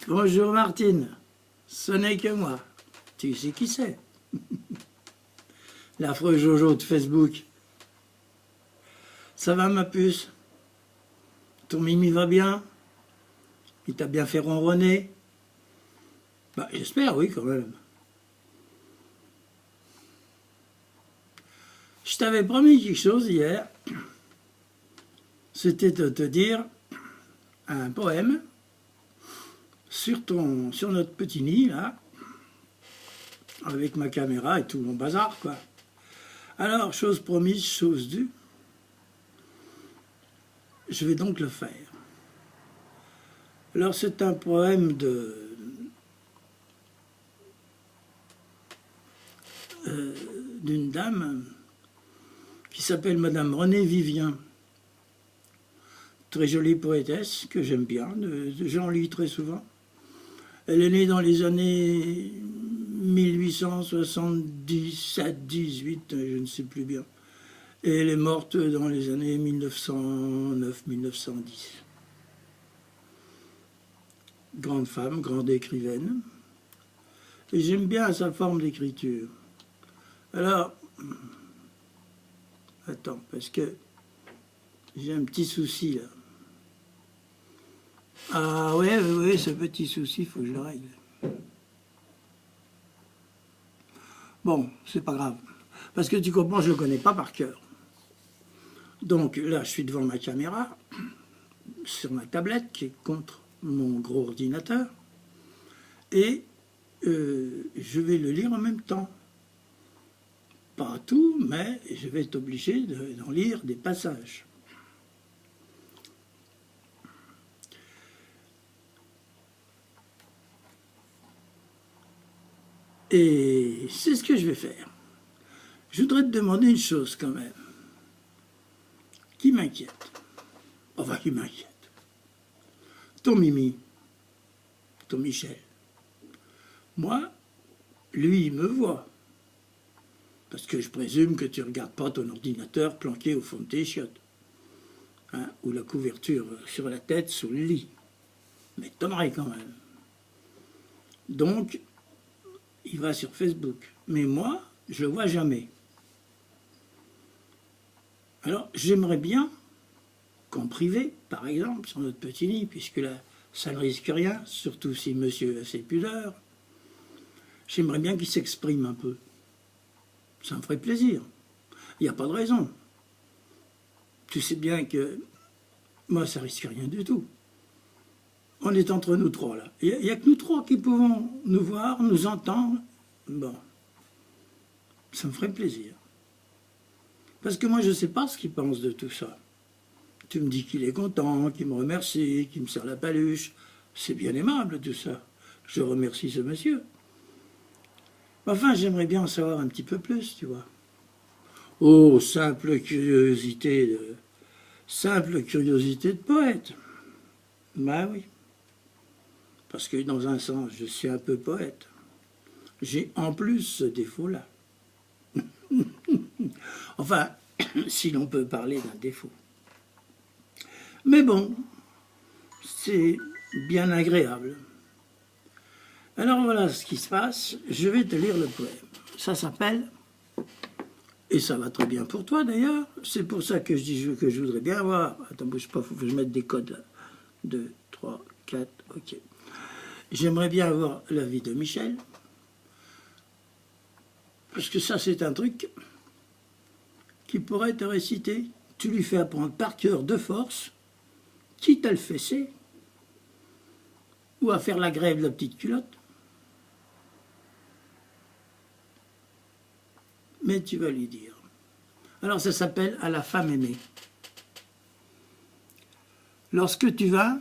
Bonjour Martine, ce n'est que moi. Tu sais qui c'est? L'affreux Jojo de Facebook. Ça va ma puce? Ton Mimi va bien? Il t'a bien fait ronronner? Bah j'espère, oui quand même. Je t'avais promis quelque chose hier. C'était de te dire un poème sur notre petit nid là, avec ma caméra et tout mon bazar quoi. Alors, chose promise, chose due, je vais donc le faire. Alors c'est un poème d'une dame qui s'appelle Madame Renée Vivien. Très jolie poétesse que j'aime bien, j'en lis très souvent. Elle est née dans les années 1877-18, je ne sais plus bien. Et elle est morte dans les années 1909-1910. Grande femme, grande écrivaine. Et j'aime bien sa forme d'écriture. Alors, attends, parce que j'ai un petit souci là. Ah ouais, ce petit souci, il faut que je le règle. Bon, c'est pas grave. Parce que tu comprends, je ne le connais pas par cœur. Donc là, je suis devant ma caméra, sur ma tablette qui est contre mon gros ordinateur, et je vais le lire en même temps. Pas tout, mais je vais être obligé d'en lire des passages. Et c'est ce que je vais faire. Je voudrais te demander une chose quand même, qui m'inquiète. Enfin, qui m'inquiète. Ton Mimi, ton Michel. Moi, lui, il me voit. Parce que je présume que tu ne regardes pas ton ordinateur planqué au fond de tes chiottes. Hein, ou la couverture sur la tête, sous le lit. Mais t'aimerais quand même. Donc, il va sur Facebook. Mais moi, je ne le vois jamais. Alors, j'aimerais bien qu'en privé, par exemple, sur notre petit nid, puisque là, ça ne risque rien, surtout si monsieur a ses pudeurs, j'aimerais bien qu'il s'exprime un peu. Ça me ferait plaisir. Il n'y a pas de raison. Tu sais bien que moi, ça risque rien du tout. On est entre nous trois, là. Il n'y a que nous trois qui pouvons nous voir, nous entendre. Bon, ça me ferait plaisir. Parce que moi, je ne sais pas ce qu'il pense de tout ça. Tu me dis qu'il est content, qu'il me remercie, qu'il me serre la paluche. C'est bien aimable tout ça. Je remercie ce monsieur. Enfin, j'aimerais bien en savoir un petit peu plus, tu vois. Oh, simple curiosité de poète. Ben oui. Parce que dans un sens, je suis un peu poète. J'ai en plus ce défaut-là. Enfin, si l'on peut parler d'un défaut. Mais bon, c'est bien agréable. Alors voilà ce qui se passe. Je vais te lire le poème. Ça s'appelle, et ça va très bien pour toi d'ailleurs, c'est pour ça que je dis que je voudrais bien avoir... Attends, bouge pas, il faut que je mette des codes là. 2, 3, 4, ok. J'aimerais bien avoir la vie de Michel. Parce que ça, c'est un truc qui pourrait te réciter. Tu lui fais apprendre par cœur de force, quitte à le fesser, ou à faire la grève de la petite culotte. Mais tu vas lui dire. Alors ça s'appelle « À la femme aimée ». Lorsque tu vas,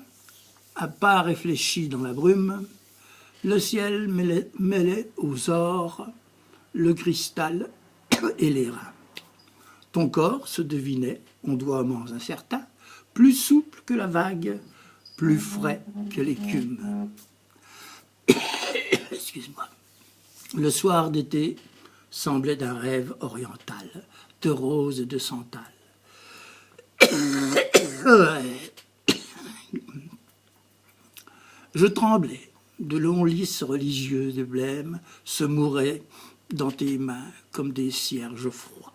à pas réfléchi dans la brume, le ciel mêlait aux ors le cristal et les reins. Ton corps se devinait, ondoiements incertains, plus souple que la vague, plus frais que l'écume. Excuse-moi. Le soir d'été semblait d'un rêve oriental, de rose et de santal. Je tremblais de longs lys religieux de blême se mouraient dans tes mains comme des cierges froids.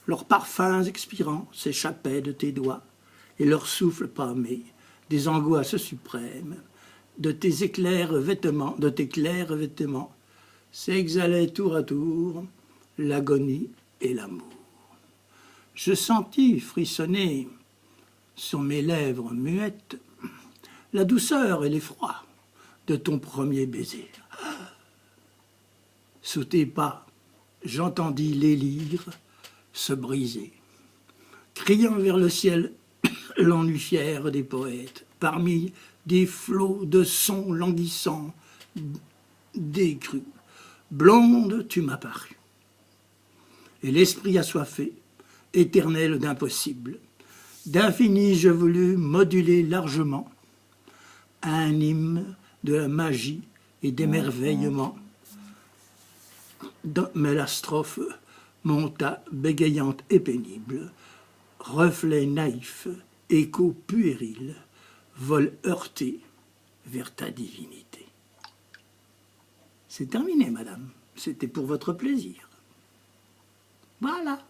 Leurs parfums expirants s'échappaient de tes doigts, et leur souffle pâmé, des angoisses suprêmes, de tes clairs vêtements, s'exhalaient tour à tour l'agonie et l'amour. Je sentis frissonner sur mes lèvres muettes la douceur et l'effroi de ton premier baiser. Sous tes pas, j'entendis les lyres se briser, criant vers le ciel l'ennui fier des poètes, parmi des flots de sons languissants, décrus. Blonde, tu m'apparus. Et l'esprit assoiffé, éternel d'impossible, d'infini je voulus moduler largement un hymne de la magie et d'émerveillement. Mais la strophe monta bégayante et pénible, reflet naïf, écho puéril, vol heurté vers ta divinité. C'est terminé, madame. C'était pour votre plaisir. Voilà.